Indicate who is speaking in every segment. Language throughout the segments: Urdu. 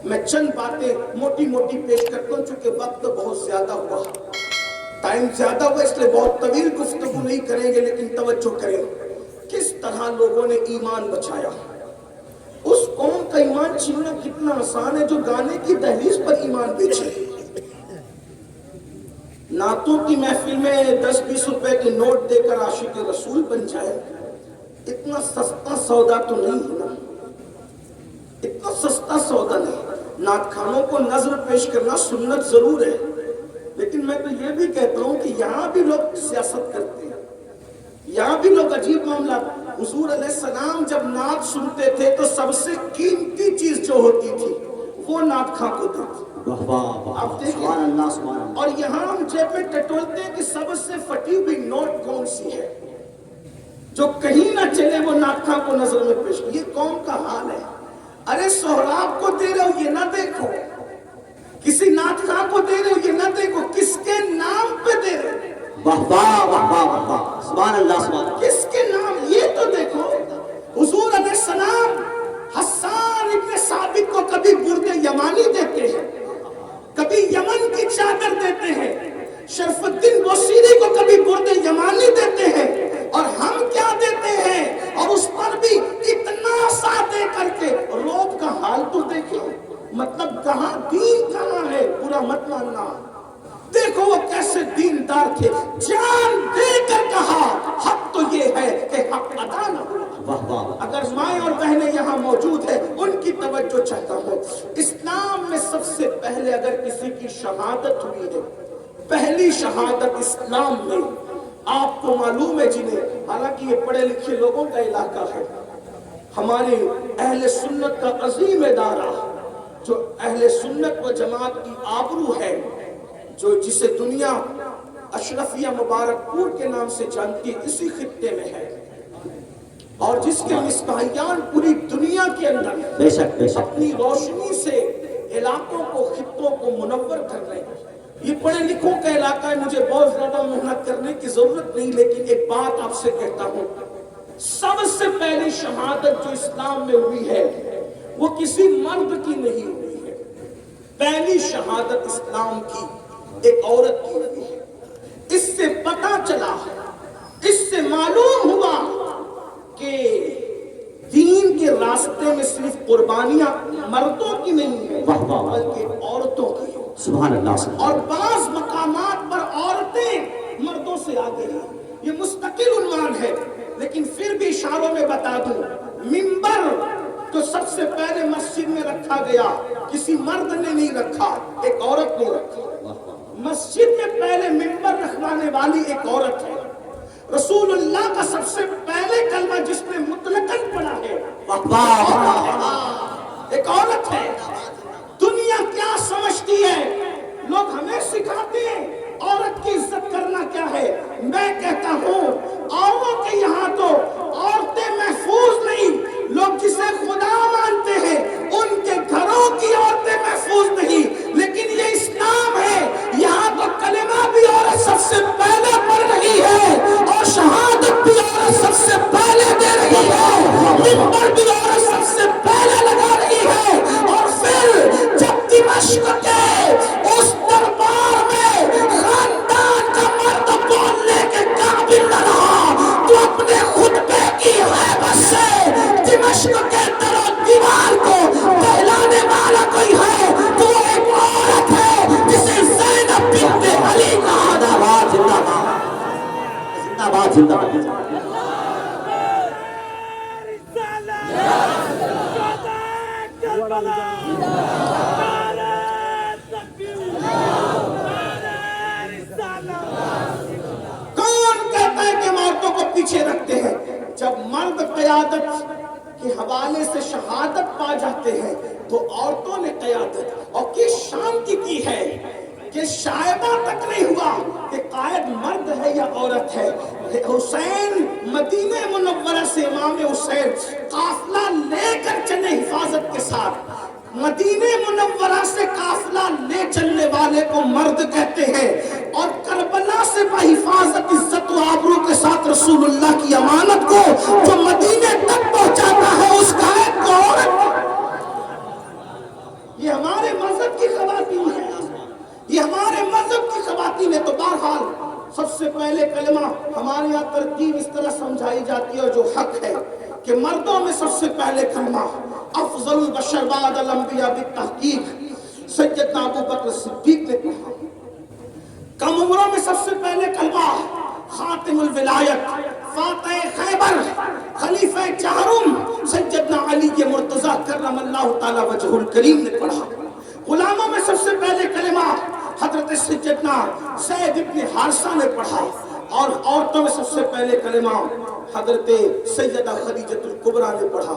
Speaker 1: میں چند باتیں موٹی موٹی پیش کرتا ہوں چونکہ وقت بہت زیادہ ہوا، ٹائم زیادہ ہوا، اس لیے بہت طویل گفتگو نہیں کریں گے، لیکن توجہ کریں کس طرح لوگوں نے ایمان بچایا۔ اس قوم کا ایمان چھیننا کتنا آسان ہے جو گانے کی دہلیز پر ایمان بیچے۔ نعتوں کی محفل میں 10-20 روپے کے نوٹ دے کر عاشق رسول بن جائے، اتنا سستا سودا تو نہیں ہے نا، اتنا سستا سودا نہیں۔ نعت خانوں کو نظر پیش کرنا سنت ضرور ہے، لیکن میں تو یہ بھی کہتا ہوں کہ یہاں بھی لوگ سیاست کرتے ہیں، یہاں بھی لوگ عجیب معاملہ۔ حضور علیہ السلام جب نعت سنتے تھے تو سب سے قیمتی چیز جو ہوتی تھی وہ نعت خاں کو دیتی۔ آپ دیکھیں، اور یہاں ہم جیب میں ٹٹولتے ہیں کہ سب سے پھٹی ہوئی نوٹ کون سی ہے جو کہیں نہ چلے، وہ نعت خاں کو نظر میں پیش۔ یہ قوم کا حال ہے۔ ارے سہراب کو دے رہے ہو یہ نہ دیکھو، کسی نعت خاں کو دے رہے ہو یہ نہ دیکھو، کس کے نام پہ دے رہے ہو،
Speaker 2: واہ واہ واہ واہ واہ، سبحان اللہ سبحان اللہ،
Speaker 1: کس کے نام، یہ تو دیکھو۔ حضور علیہ السلام حسان ابن ثابت کو کبھی برد یمانی دیتے ہیں، کبھی یمن کی چادر دیتے ہیں، شرف الدین بوسیری کو کبھی برد یمانی دیتے ہیں، اور ہم کیا دیتے ہیں، اور اس پر بھی اتنا سا دے کر کے۔ روب کا حال تو دیکھیں، مطلب کہاں دین کہاں ہے، برا مت ماننا۔ دیکھو وہ کیسے دیندار تھے، جان دے کر کہا حق تو یہ ہے کہ حق ادا نہ ہو۔ اگر مائیں اور بہنیں یہاں موجود ہیں ان کی توجہ چاہتا ہوں، اسلام میں سب سے پہلے اگر کسی کی شہادت ہوئی ہے، پہلی شہادت اسلام میں، آپ کو معلوم ہے جنہیں، حالانکہ یہ پڑھے لکھے لوگوں کا علاقہ ہے، ہمارے اہل سنت کا عظیم ادارہ جو اہل سنت و جماعت کی آبرو ہے، جو جسے دنیا اشرفیہ مبارک پور کے نام سے جانتی ہے، اسی خطے میں ہے، اور جس کے مصباحیان پوری دنیا کے اندر
Speaker 2: بے شک
Speaker 1: اپنی روشنی سے علاقوں کو، خطوں کو منور کر رہے ہیں۔ یہ پڑھے لکھوں کا علاقہ ہے، مجھے بہت زیادہ محنت کرنے کی ضرورت نہیں، لیکن ایک بات آپ سے کہتا ہوں، سب سے پہلی شہادت جو اسلام میں ہوئی ہے وہ کسی مرد کی نہیں ہوئی ہے، پہلی شہادت اسلام کی ایک عورت کی ہوئی ہے۔ اس سے پتہ چلا، اس سے معلوم ہوا کہ دین کے راستے میں صرف قربانیاں مردوں کی نہیں ہیں بلکہ عورتوں کی ہیں،
Speaker 2: سبحان اللہ،
Speaker 1: اور بعض مقامات پر عورتیں مردوں سے آگے ہیں۔ یہ مستقل عنوان ہے، لیکن پھر بھی اشاروں میں بتا دوں، منبر تو سب سے پہلے مسجد میں رکھا گیا کسی مرد نے نہیں رکھا، ایک عورت نے رکھا۔ مسجد میں پہلے منبر رکھوانے والی ایک عورت ہے۔ رسول اللہ کا سب سے پہلے کلمہ جس نے مطلقاً پڑھا ہے ایک عورت ہے۔ دنیا کیا سمجھتی ہے، لوگ ہمیں سکھاتے ہیں عورت کی عزت کرنا کیا ہے۔ میں کہتا ہوں آؤ کہ یہاں تو عورتیں محفوظ نہیں، لوگ جسے خدا مانتے ہیں ان کے گھروں کی عورتیں محفوظ نہیں، لیکن یہ اسلام ہے، یہاں تو کلمہ بھی عورت سب سے پہلے پڑھ رہی ہے، اور شہادت بھی عورت سب سے پہلے دے رہی ہے، منبر بھی عورت سب سے پہلے لگا رہی ہے۔ اور پھر جب دمشق کے اس دربار میں خاندان کا مرد بولنے کے قابل نہ رہا تو اپنے خطبے کی حیبت سے دمشق کے در و دیوار کو دہلانے والا کوئی ہے تو وہ ایک عورت ہے جسے زینب بنت علی کہا جاتا ہے۔
Speaker 2: زندہ باد زندہ باد زندہ باد۔
Speaker 1: کون کہتا ہے کہ عورتوں کو پیچھے رکھتے ہیں؟ جب مرد قیادت کے حوالے سے شہادت پا جاتے ہیں تو عورتوں نے قیادت، اور کس شان کی ہے کہ شائبہ تک نہیں ہوا کہ قائد مرد ہے یا عورت ہے۔ حسین مدینہ منورہ سے امام حسین قافلہ لے کر چلے حفاظت کے ساتھ، مدینہ منورہ سے قافلہ لے چلنے والے کو مرد کہتے ہیں، اور کربلا سے بحفاظت عزت و آبرو کے ساتھ رسول اللہ کی امانت کو جو مدینے تک پہنچاتا ہے اس کا ایک عورت۔ یہ ہمارے مذہب کی خواتین ہیں، یہ ہمارے مذہب کی خواتین ہیں۔ تو بہرحال سب سے پہلے کلمہ ہمارے یہاں ترتیب اس طرح سمجھائی جاتی ہے، اور جو حق ہے کہ مردوں میں سب سے پہلے کلمہ افضل البشر بعد الانبیاء بالتحقیق سیدنا ابو بکر صدیق نے کہا۔ کم عمروں میں سب سے پہلے کلمہ خاتم الولایت فاتح خیبر خلیفہ چہارم سیدنا علی مرتضیٰ کرم اللہ تعالی وجہ الکریم نے پڑھا۔ غلاموں میں سب سے پہلے کلمہ حضرت سیدنا زید ابن حارثہ نے پڑھا، اور عورتوں میں سب سے پہلے کلمہ حضرت سیدہ خدیجہ الکبریٰ نے پڑھا۔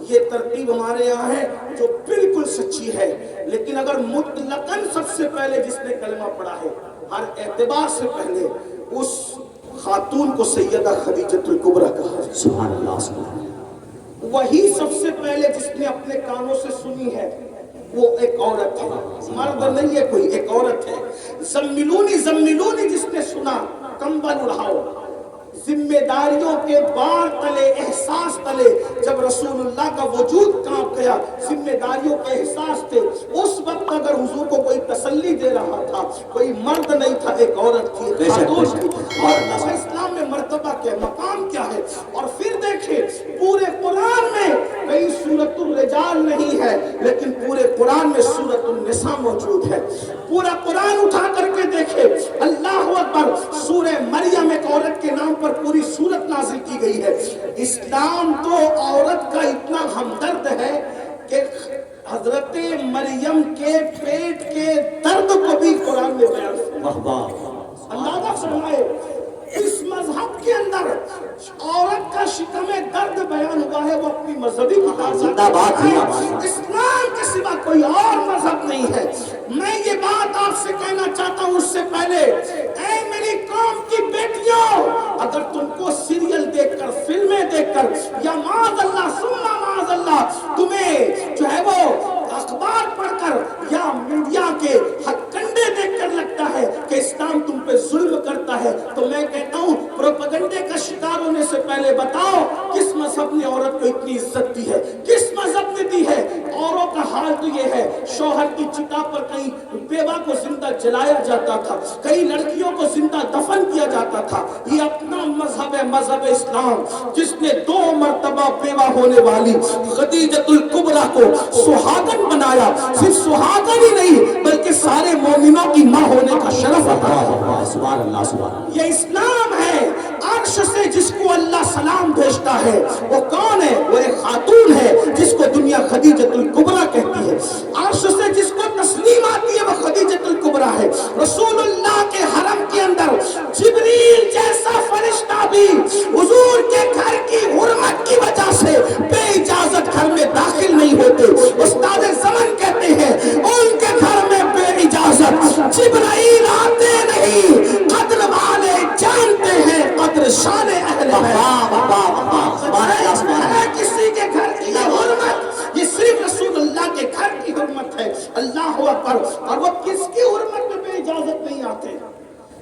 Speaker 1: یہ ترتیب ہمارے یہاں ہے جو بالکل سچی ہے، لیکن اگر مطلقاً سب سے پہلے جس نے کلمہ پڑھا ہے ہر اعتبار سے پہلے اس خاتون کو سیدہ خدیجہ الکبریٰ کہا۔
Speaker 2: سبحان اللہ سبحان اللہ۔
Speaker 1: وہی سب سے پہلے جس نے اپنے کانوں سے سنی ہے وہ ایک عورت ہے، مرد نہیں ہے کوئی، ایک عورت ہے۔ زملونی زملونی جس نے سنا، کمبل اڑاؤ، ذمہ داریوں کے بار تلے، احساس تلے جب رسول اللہ کا وجود کانپ گیا، ذمہ داریوں کے احساس تھے، اس وقت اگر حضور کو کوئی تسلی دے رہا تھا، کوئی مرد نہیں تھا، ایک عورت تھی، ایک خاتون تھی۔ اور اسلام میں مرتبہ کیا، مقام کیا ہے۔ اور پھر دیکھیں پورے قرآن میں کئی سورۃ الرجال نہیں ہے، لیکن پورے قرآن میں سورۃ النساء موجود ہے۔ پورا قرآن اٹھا کر کے دیکھیں، اللہ اکبر، سورہ مریم ایک عورت کے نام پر پوری سورت نازل کی گئی ہے۔ اسلام تو عورت کا اتنا ہمدرد ہے کہ حضرت مریم کے پیٹ کے درد کو بھی قرآن میں بیان کیا۔ اندازہ فرمائے اس مذہب کے اندر عورت کا شکم درد بیان ہوا ہے، وہ اپنی مذہبی کتاب سے۔ اسلام کے سوا کوئی اور مذہب نہیں ہے۔ میں یہ بات آپ سے کہنا چاہتا ہوں اس سے پہلے، اے میری قوم کی بیٹیوں، اگر تم کو سیریل دیکھ کر، فلمیں دیکھ کر، یا معاذ اللہ ثم معاذ اللہ تمہیں جو ہے وہ اخبار پڑھ کر یا میڈیا کے کنڈے دیکھ کر لگتا ہے کہ اسلام تم پہ ظلم کرتا ہے، تو میں کہتا ہوں پروپیگنڈے کا شکار ہونے سے پہلے بتاؤ کس مذہب نے عورت کو اتنی عزت دی ہے، کس مذہب نے دی ہے۔ عورتوں کا حال تو یہ ہے، شوہر کی چتا پر کہیں بیوہ کو زندہ جلایا جاتا تھا، کئی لڑکیوں کو زندہ دفن کیا جاتا تھا۔ یہ اپنا مذہب ہے، مذہب اسلام، جس نے 2 مرتبہ بیوہ ہونے والی خدیجہ الکبریٰ کو سہاگن بنایا۔ صرف سہاگن ہی نہیں بلکہ سارے مومنوں کی ماں ہونے کا شرف عطا ہے۔
Speaker 2: سبحان اللہ سبحان اللہ۔
Speaker 1: یہ اسلام ہے۔ عرش سے جس کو اللہ سلام بھیجتا ہے وہ کون ہے؟ وہ ایک خاتون ہے جس کو دنیا خدیجہ الکبریٰ کہتی ہے۔ عرش سے جس کو تسلیم آتی ہے وہ خدیجہ الکبریٰ ہے۔ رسول اللہ کے حرم کے اندر جبریل جیسا فرشتہ بھی حضور کے گھر کی حرمت کی وجہ سے بے اجازت گھر میں داخل نہیں ہوتے۔ استاد زمن کہتے ہیں ان کے گھر میں بے اجازت جبرائیل آتے نہیں، قدر والے جانتے ہیں قدر شان اہل بیت۔ کسی کے گھر کی حرمت، یہ صرف رسول اللہ کے گھر کی حرمت ہے۔ اللہ اکبر۔ اور وہ کس کی حرمت میں بے اجازت نہیں آتے؟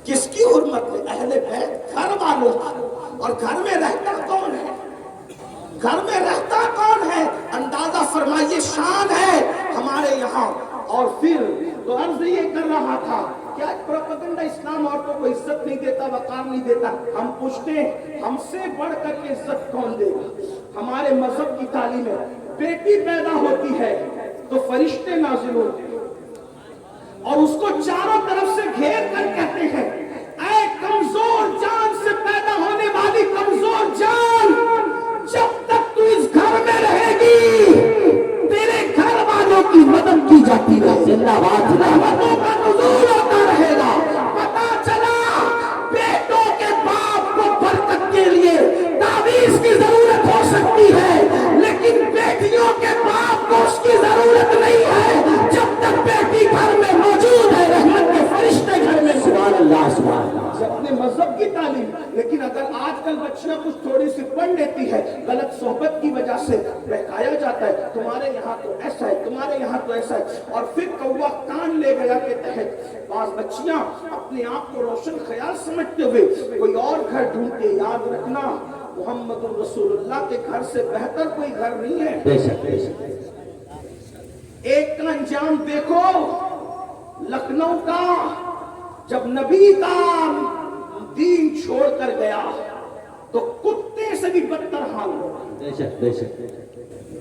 Speaker 1: کس کی حرمت میں؟ اہل بیت، گھر والوں کی۔ اور گھر میں رہتا کون ہے؟ گھر میں رہتا کون ہے؟ اندازہ فرمائیے، شان ہے ہمارے یہاں۔ اور پھر تو عرض یہ کر رہا تھا کیا پروپیگنڈا اسلام عورتوں کو عزت نہیں دیتا، وقار نہیں دیتا؟ ہم پوچھتے ہیں ہم سے بڑھ کر کے عزت کون دے گا؟ ہمارے مذہب کی تعلیم ہے بیٹی پیدا ہوتی ہے تو فرشتے نازل ہوتے ہیں اور اس کو چاروں طرف سے گھیر کر کہتے ہیں اے کمزور جان سے پیدا ہونے والی کمزور جان، جب تک تو اس گھر میں رہے گی تیرے گھر والوں کی مدد کی جاتی رہے، زندہ باد رحمتوں کا نزول ہوتا رہے گا۔ پتا چلا بیٹوں کے باپ کو برکت کے لیے تعویذ کی ضرورت ہو سکتی ہے، لیکن بیٹیوں کے باپ کو اس کی ضرورت نہیں ہے جب تک بیٹی گھر میں موجود ہے، رحمت کے فرشتے گھر میں۔ سبحان اللہ سبحان اللہ۔ اپنے مذہب کی تعلیم، لیکن اگر آج کل بچیاں کچھ تھوڑی سی پڑھ لیتی ہے، غلط صحبت کی وجہ سے بہکایا جاتا ہے، تمہارے یہاں تو ایسا ہے، تمہارے یہاں تو ایسا ہے، اور پھر کوا کان لے گیا کے تحت بعض بچیاں اپنے آپ کو روشن خیال سمجھتے ہوئے کوئی اور گھر ڈھونڈتے۔ یاد رکھنا محمد رسول اللہ کے گھر سے بہتر کوئی گھر نہیں ہے۔
Speaker 2: بے شک بے شک۔
Speaker 1: ایک کا انجام دیکھو لکھنؤ کا، جب نبی کا دین چھوڑ کر گیا تو کتے سے بھی بدتر حال ہوا.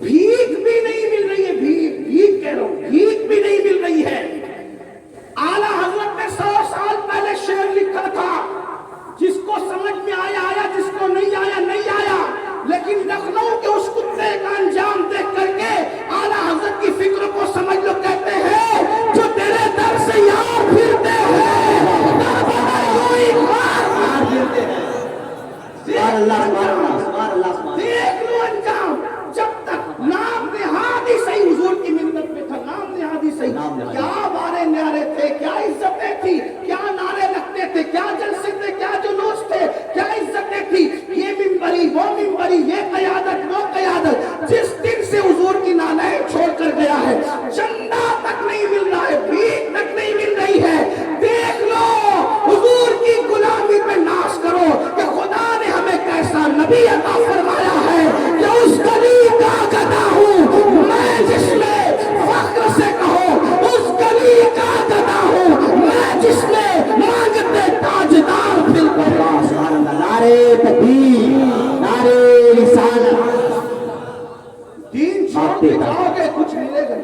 Speaker 1: بھیک بھی نہیں مل رہی ہے، بھیک کہہ رہا ہوں، بھیک بھی نہیں مل رہی ہے. اعلیٰ حضرت نے 100 سال پہلے شعر لکھا تھا، جس کو سمجھ میں آیا آیا، جس کو نہیں آیا نہیں آیا. لیکن لکھنؤ کے اس کتے کا انجام دیکھ کر کے اعلیٰ حضرت کی فکر کو سمجھ لو. کہتے ہیں جو تیرے در سے یار پھرتے ہیں دیکھ لو انجام. جب تک نام نہادی صحیح حضور کی منت میں تھا، نام نہادی صحیح، کیا بارے نیارے تھے، کیا عزتیں تھی، کیا نعرے لگتے تھے، کیا جلسے تھے، کیا جلوس تھے، کیا عزتیں تھی. یہ منبری وہ منبری، یہ قیادت وہ قیادت. جس دن سے حضور کی نالین چھوڑ کر گیا ہے، چندہ تک نہیں مل رہا ہے، بھیک تک نہیں مل رہی ہے. دیکھ لو حضور کی غلامی پہ ناز کرو کہ خدا نے ہمیں کیسا نبی عطا فرمایا ہے کہ اس گلی کا گدا ہوں میں، جس میں فخر سے کہو اس گلی کا گدا ہوں میں، جس میں مانگتے تاجدار پھر
Speaker 2: نعرے تکبیر، نعرے رسالت.
Speaker 1: دین چھوڑ کے جاؤ گے کچھ ملے گا.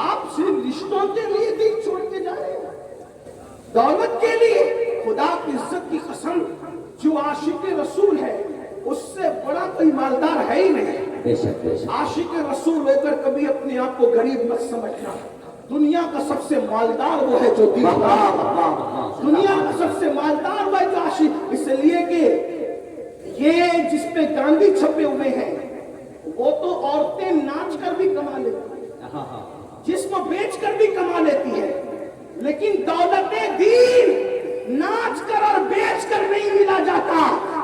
Speaker 1: آپ صرف رشتوں کے لیے دین چھوڑ کے جا رہے ہیں، دولت کے لیے. خدا کی عزت کی قسم، جو عاشق رسول ہے اس سے بڑا کوئی مالدار ہے ہی نہیں. عاشق رسول ہو کر کبھی اپنے آپ کو غریب مت سمجھنا. دنیا کا سب سے مالدار وہ ہے جو دین، دنیا کا سب سے مالدار وہ ہے جو عاشق. اس لیے کہ یہ جس پہ گاندھی چھپے ہوئے ہیں وہ تو عورتیں ناچ کر بھی کما لیتی ہیں، جسم بیچ کر بھی کما لیتی ہے. لیکن دولت دین ناچ کر اور بیچ کر نہیں ملا جاتا،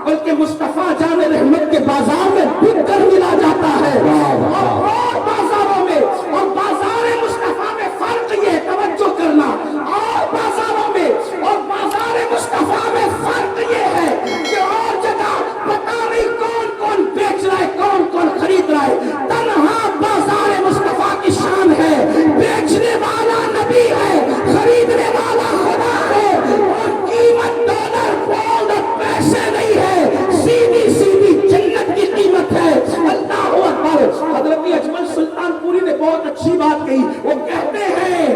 Speaker 1: بلکہ مصطفیٰ جان رحمت کے بازار میں بک کر ملا جاتا ہے. اور بازاروں میں اور بازار مصطفیٰ میں فرق یہ، توجہ کرنا، اور بازاروں میں اور بازار مصطفیٰ میں فرق یہ ہے کہ اور جگہ پتہ نہیں کون کون بیچ رہا ہے، کون کون خرید رہا ہے. تنہا بازار مصطفیٰ کی شان ہے، بیچنے والا نبی ہے، خریدنے والا خدا ہے. اور قیمت ڈالر پاؤنڈ پیسے نہیں ہے، سیدھی سیدھی جنت کی قیمت ہے. اللہ اکبر. حضرت اجمل سلطان پوری نے بہت اچھی بات کہی. وہ کہتے ہیں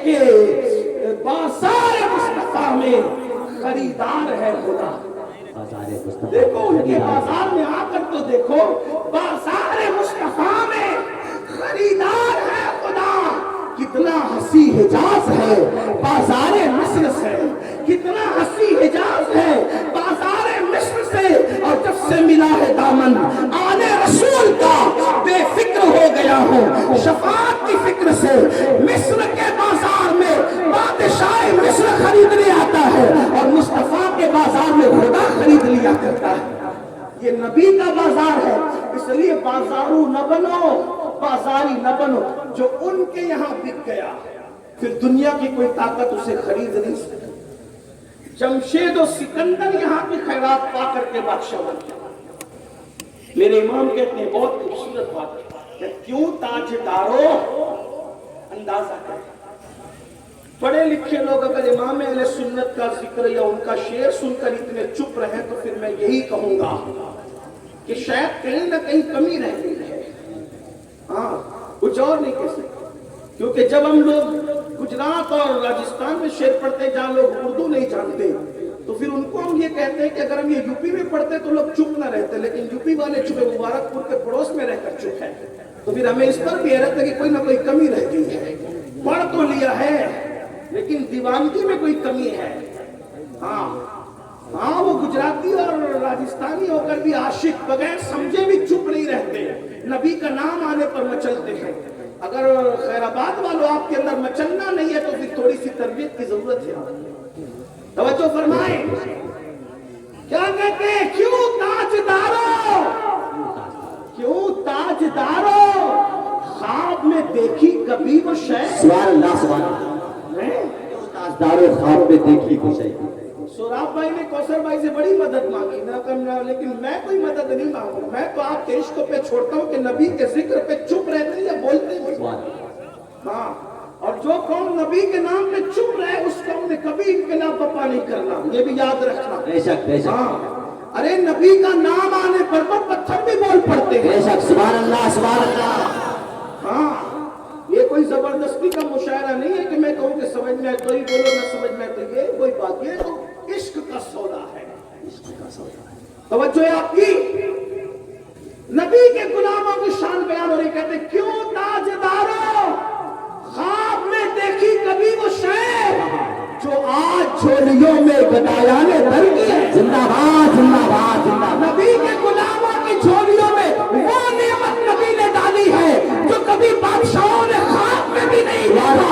Speaker 1: کہ بازار مصطفیٰ میں خریدار ہے خدا. دیکھو ان کے بازار میں آ کر تو دیکھو، بازار مصطفیٰ میں خریدار ہے خدا. کتنا ہنسی حجاز ہے بازار مصر سے، کتنا ہنسی حجاز ہے بازار مصر سے. اور جب سے ملا ہے دامن آنے رسول کا، بے فکر ہو گیا ہوں شفاعت کی فکر سے. مصر کے بازار میں بادشاہ مصر خریدنے آتا ہے اور مصطفیٰ کے بازار میں خدا خرید لیا کرتا ہے. یہ نبی کا بازار ہے. اس لیے بازارو نہ بنو، بازاری نہ بنو. جو ان کے یہاں بک گیا پھر دنیا کی کوئی طاقت اسے خرید نہیں سکتی. جمشید و سکندر یہاں کی خیرات پا کر کے بادشاہ بن گیا. میرے امام کہتے ہیں بہت خوبصورت بات کہ کیوں تاجدارو اندازہ کریں. پڑھے لکھے لوگ اگر امام اہل سنت کا ذکر یا ان کا شعر سن کر اتنے چپ رہے تو پھر میں یہی کہوں گا کہ شاید کہیں نہ کہیں کمی رہ گئی ہے. ہاں، کچھ اور نہیں کہہ سکتے. کیونکہ جب ہم لوگ گجرات اور راجستھان میں شعر پڑھتے جہاں لوگ اردو نہیں جانتے تو پھر ان کو ہم یہ کہتے ہیں کہ اگر ہم یہ یوپی میں پڑھتے تو لوگ چپ نہ رہتے، لیکن یوپی والے چپے مبارک پور کے پڑوس میں رہ کر چپ ہے. تو پھر ہمیں اس پر بھی حیرت ہے کہ کوئی نہ کوئی کمی رہ گئی ہے. پڑھ تو لیا ہے لیکن دیوانگی میں کوئی کمی ہے. ہاں وہ گجراتی اور راجستھانی ہو کر بھی عاشق بغیر سمجھے بھی چپ نہیں رہتے، نبی کا نام آنے پر مچلتے ہیں. اگر خیر آباد والوں آپ کے اندر مچلنا نہیں ہے تو پھر تھوڑی سی تربیت کی ضرورت ہے. توجہ فرمائیں. کیا کہتے ہیں؟ کیوں تاجدارو، کیوں تاجدارو خواب میں دیکھی کبھی وہ شے.
Speaker 2: سبحان اللہ، سبحان اللہ. تاجدارو خواب میں دیکھی وہ شے.
Speaker 1: سوراب بھائی نے کوثر بھائی سے بڑی مدد مانگی، میں کہا لیکن میں کوئی مدد نہیں مانگوں، میں تو آپ کے عشق پہ چھوڑتا ہوں کہ نبی کے ذکر پہ چپ رہتے یا بولتے ہیں۔ ہاں، اور جو قوم نبی کے نام پہ چپ رہے اس قوم نے کبھی انقلاب برپا نہیں کرنا، یہ بھی یاد رکھنا۔
Speaker 2: بے شک بے شک،
Speaker 1: ہاں، ارے نبی کا نام آنے پر تو پتھر بھی بول پڑتے ہیں۔
Speaker 2: بے شک، سبحان اللہ سبحان اللہ۔
Speaker 1: ہاں، یہ کوئی زبردستی کا مشاعرہ نہیں ہے کہ میں کہوں کہ سمجھ میں آئے تو ہی بولو، نہ سمجھ میں آئے تو یہ کوئی بات، یہ تو عشق کا سودا ہے، عشق کا سودا ہے۔ توجہ ہے آپ کی؟ نبی کے غلاموں کی شان بیان ہو رہی، کہتے کیوں تاجداروں خواب میں دیکھی کبھی وہ شے جو آج جھولیوں میں گدایان در کی ہے۔
Speaker 2: زندہ باد زندہ باد زندہ باد۔
Speaker 1: نبی کے غلاموں کی جھولیوں میں وہ نعمت نبی نے ڈالی ہے جو کبھی بادشاہوں نے خواب میں بھی نہیں ڈالا۔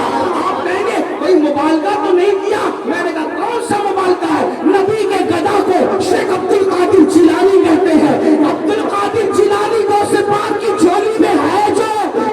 Speaker 1: آپ کہیں گے کوئی مبالغہ تو نہیں کیا، میں نے کہا کون سا مبالغہ ہے؟ نبی کے گدا کو شیخ عبد القادر جیلانی کہتے ہیں، عبد القادر جیلانی کو سے پاک کی جھولی میں ہے جو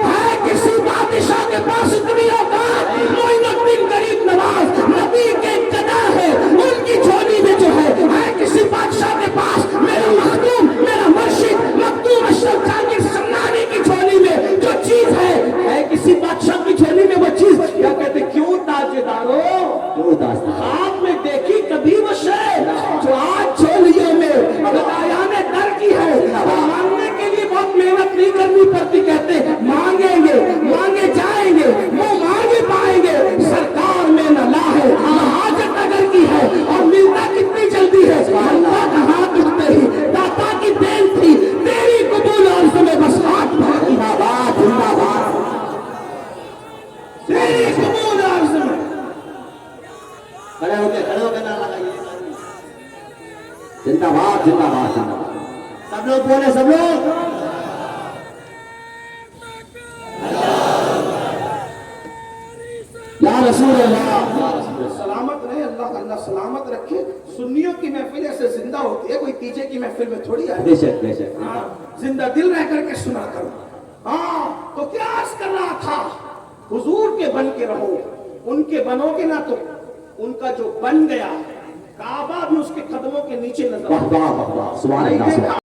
Speaker 1: ہے کسی بادشاہ کے پاس اتنی اوقات، معین الدین غریب نواز نبی کے گدا ہے، ان کی جھولی میں جو ہے کسی بادشاہ کے پاس میرا مخدوم میرا مرشد مخدوم اشرف جہانگیر سمنانی کی جھولی میں جو چیز ہے کسی بادشاہ کی جھولی میں وہ چیز۔ کیا کہتے کیوں تاجداروں
Speaker 2: کیوں داستان
Speaker 1: خواب میں دیکھی کبھی وہ شے جو آج جھولیوں میں گدایان در کی ہے۔ مانگنے کے لیے بہت محنت نہیں کرنی پڑتی، کہتے مانگیں گے مانگے جائیں گے وہ مانگے پائیں گے، سرکار میں نہ لا ہے نہ حاجت اگر کی ہے، اور ملتا کتنی جلدی ہے، ملتا کہاں دکھتے ہی داتا کی دین تھی تیری قبول عرض میں بس ہاتھ بھاگی،
Speaker 2: زندہ باد زندہ باد۔
Speaker 1: تیری قبول عرض میں۔
Speaker 2: کھڑے ہو کے نہ لگائیے، زندہ باد زندہ باد زندہ باد۔ سب لوگ بولے، سب لوگ یا رسول اللہ یا رسول اللہ۔
Speaker 1: سلامت رہے، اللہ سلامت رکھے۔ سنیوں کی محفل ایسے زندہ ہوتی ہے، کوئی تیجے کی محفل میں تھوڑی آئے۔
Speaker 2: بے شک بے شک۔
Speaker 1: ہاں، زندہ دل رہ کر کے سنا کرو۔ ہاں، تو کیا عرض کر رہا تھا؟ حضور کے بن کے رہو، ان کے بنو گے نہ تو ان کا جو بن گیا کعبہ بھی اس کے قدموں کے نیچے نظر
Speaker 2: واہ واہ واہ، سبحان اللہ سبحان اللہ۔